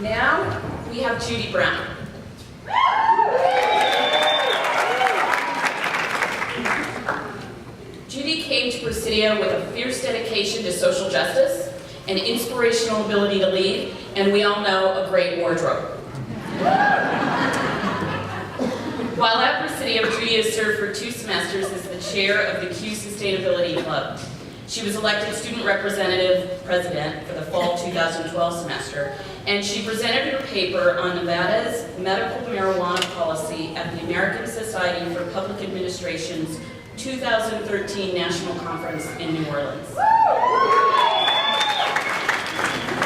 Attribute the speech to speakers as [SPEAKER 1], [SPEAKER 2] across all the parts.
[SPEAKER 1] Now we have Judy Brown. Judy came to Presidio with a fierce dedication to social justice, an inspirational ability to lead, and we all know a great wardrobe. While at Presidio, Judy has served for 2 semesters as the chair of the Q Sustainability Club. She was elected student representative president for the fall 2012 semester, and she presented her paper on Nevada's medical marijuana policy at the American Society for Public Administration's 2013 National Conference in New Orleans.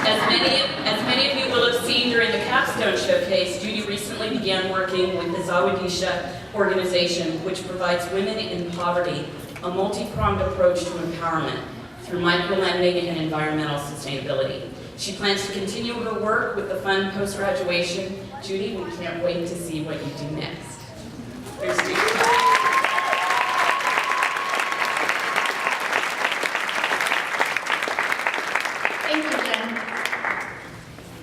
[SPEAKER 1] As many of you will have seen during the Capstone Showcase, Judy recently began working with the Zoe Dechet Organization, which provides women in poverty a multi-pronged approach to empowerment through micro-lending and environmental sustainability. She plans to continue her work with the fund post-graduation. Judy, we can't wait to see what you do next. Here's Judy.
[SPEAKER 2] Thank you, Jen.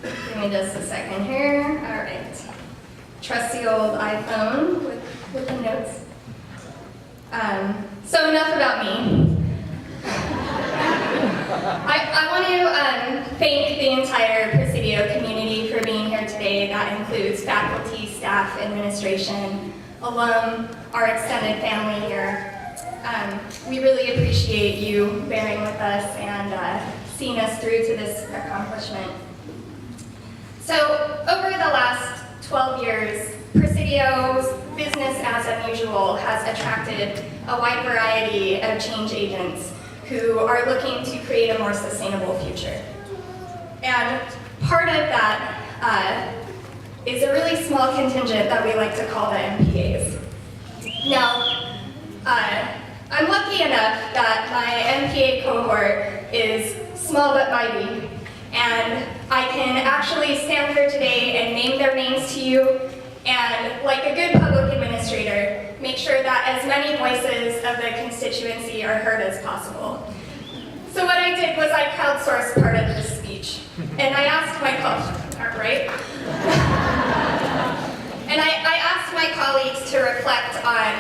[SPEAKER 2] Give me just a second here. All right. Trusty old iPhone with the notes. So enough about me. I want to thank the entire Presidio community for being here today. That includes faculty, staff, administration, alum, our extended family here. We really appreciate you bearing with us and seeing us through to this accomplishment. So, over the last 12 years, Presidio's business as unusual has attracted a wide variety of change agents who are looking to create a more sustainable future. And part of that is a really small contingent that we like to call the MPAs. Now, I'm lucky enough that my MPA cohort is small but mighty, and I can actually stand here today and name their names to you, and like a good public administrator, make sure that as many voices of the constituency are heard as possible. So what I did was I crowdsourced part of this speech, and I asked my colleagues to reflect on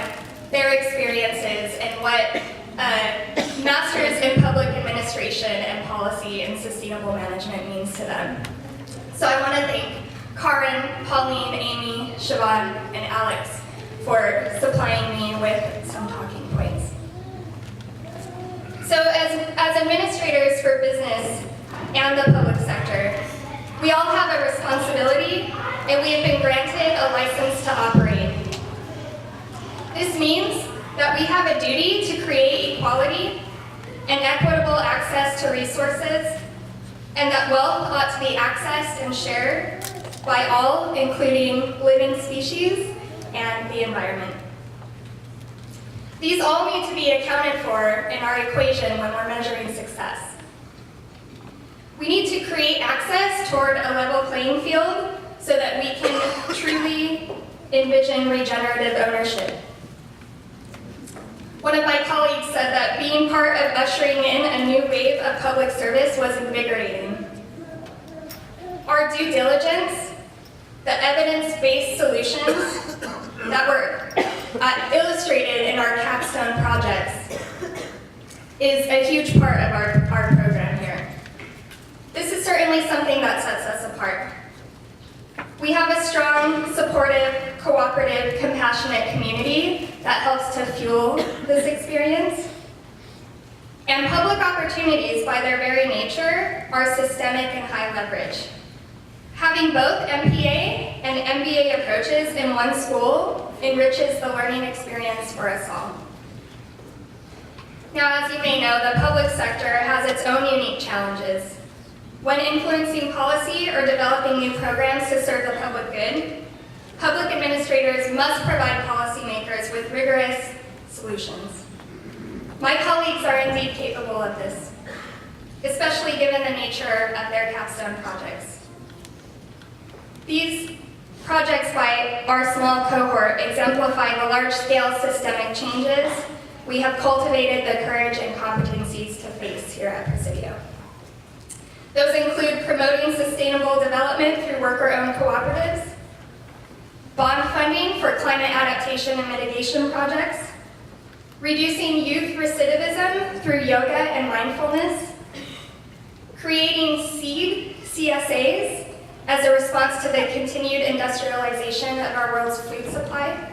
[SPEAKER 2] their experiences and what Masters in Public Administration and Policy and Sustainable Management means to them. So I want to thank Caren, Pauline, Amy, Shivon, and Alex for supplying me with some talking points. So as administrators for business and the public sector, we all have a responsibility, and we have been granted a license to operate. This means that we have a duty to create equality and equitable access to resources, and that wealth ought to be accessed and shared by all, including living species and the environment. These all need to be accounted for in our equation when we're measuring success. We need to create access toward a level playing field so that we can truly envision regenerative ownership. One of my colleagues said that being part of ushering in a new wave of public service was invigorating. Our due diligence, the evidence-based solutions that were illustrated in our capstone projects is a huge part of our program here. This is certainly something that sets us apart. We have a strong, supportive, cooperative, compassionate community that helps to fuel this experience. And public opportunities, by their very nature, are systemic and high leverage. Having both MPA and MBA approaches in one school enriches the learning experience for us all. Now, as you may know, the public sector has its own unique challenges. When influencing policy or developing new programs to serve the public good, public administrators must provide policymakers with rigorous solutions. My colleagues are indeed capable of this, especially given the nature of their capstone projects. These projects by our small cohort exemplify the large-scale systemic changes we have cultivated the courage and competencies to face here at Presidio. Those include promoting sustainable development through worker-owned cooperatives, bond funding for climate adaptation and mitigation projects, reducing youth recidivism through yoga and mindfulness, creating seed CSAs as a response to the continued industrialization of our world's food supply,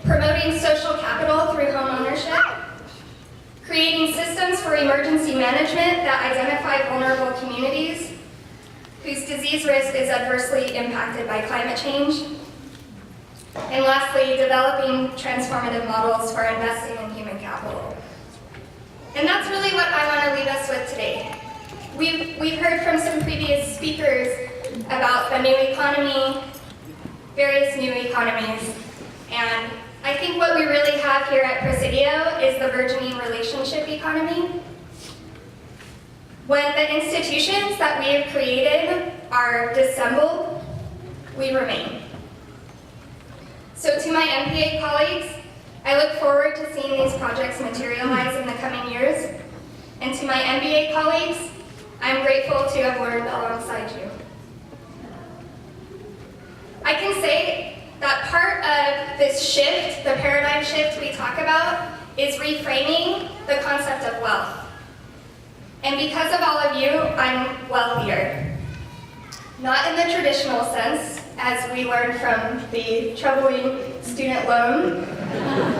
[SPEAKER 2] promoting social capital through home ownership, creating systems for emergency management that identify vulnerable communities whose disease risk is adversely impacted by climate change, and lastly, developing transformative models for investing in human capital. And that's really what I want to leave us with today. We've heard from some previous speakers about the new economy, various new economies, and I think what we really have here at Presidio is the burgeoning relationship economy. When the institutions that we have created are dissembled, we remain. So to my MPA colleagues, I look forward to seeing these projects materialize in the coming years. And to my MBA colleagues, I'm grateful to have learned alongside you. I can say that part of this shift, the paradigm shift we talk about, is reframing the concept of wealth. And because of all of you, I'm wealthier. Not in the traditional sense, as we learned from the troubling student loan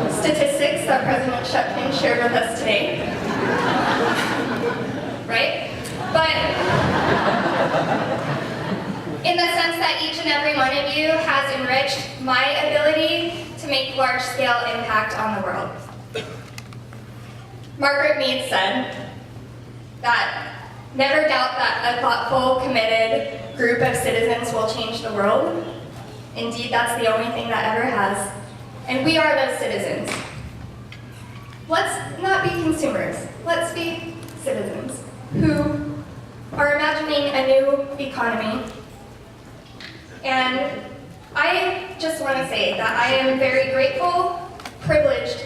[SPEAKER 2] statistics that President Shutkin shared with us today. Right? But in the sense that each and every one of you has enriched my ability to make large-scale impact on the world. Margaret Mead said that never doubt that a thoughtful, committed group of citizens will change the world. Indeed, that's the only thing that ever has. And we are those citizens. Let's not be consumers. Let's be citizens who are imagining a new economy. And I just want to say that I am very grateful, privileged,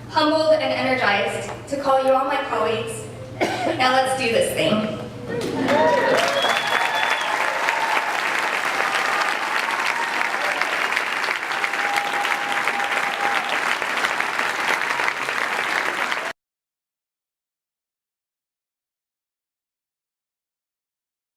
[SPEAKER 2] humbled, and energized to call you all my colleagues. Now let's do this thing.